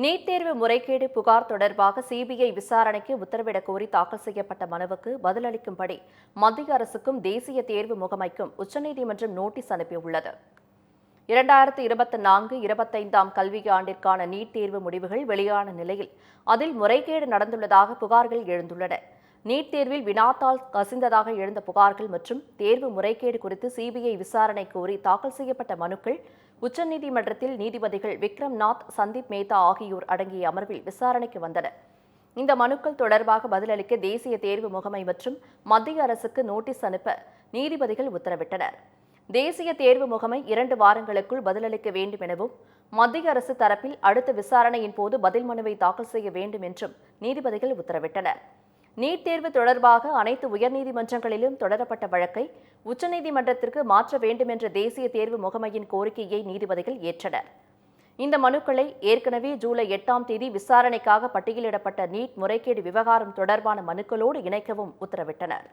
NEET தேர்வு முறைகேடு புகார் தொடர்பாக சிபிஐ விசாரணைக்கு உத்தரவிடக் கோரி தாக்கல் செய்யப்பட்ட மனுவுக்கு பதிலளிக்கும்படி மத்திய அரசுக்கும் தேசிய தேர்வு முகமைக்கும் உச்சநீதிமன்றம் நோட்டீஸ் அனுப்பியுள்ளது. 2024-25 கல்வியாண்டிற்கான நீட் தேர்வு முடிவுகள் வெளியான நிலையில் அதில் முறைகேடு நடந்துள்ளதாக புகார்கள் எழுந்துள்ளன. நீட் தேர்வில் வினாத்தாள் கசிந்ததாக எழுந்த புகார்கள் மற்றும் தேர்வு முறைகேடு குறித்து சிபிஐ விசாரணை கோரி தாக்கல் செய்யப்பட்ட மனுக்கள் உச்சநீதிமன்றத்தில் நீதிபதிகள் விக்ரம் நாத், சந்தீப் மேத்தா ஆகியோர் அடங்கிய அமர்வில் விசாரணைக்கு வந்தன. இந்த மனுக்கள் தொடர்பாக பதிலளிக்க தேசிய தேர்வு முகமை மற்றும் மத்திய அரசுக்கு நோட்டீஸ் அனுப்ப நீதிபதிகள் உத்தரவிட்டனர். தேசிய தேர்வு முகமை 2 வாரங்களுக்குள் பதிலளிக்க வேண்டும் எனவும், மத்திய அரசு தரப்பில் அடுத்த விசாரணையின் போது பதில் மனுவை தாக்கல் செய்ய வேண்டும் என்றும் நீதிபதிகள் உத்தரவிட்டனர். நீட் தேர்வு தொடர்பாக அனைத்து உயர்நீதிமன்றங்களிலும் தொடரப்பட்ட வழக்கை உச்சநீதிமன்றத்திற்கு மாற்ற வேண்டும் என்ற தேசிய தேர்வு முகமையின் கோரிக்கையை நீதிபதிகள் ஏற்றனர். இந்த மனுக்களை ஏற்கனவே ஜூலை 8ஆம் தேதி விசாரணைக்காக பட்டியலிடப்பட்ட நீட் முறைகேடு விவகாரம் தொடர்பான மனுக்களோடு இணைக்கவும் உத்தரவிட்டனர்.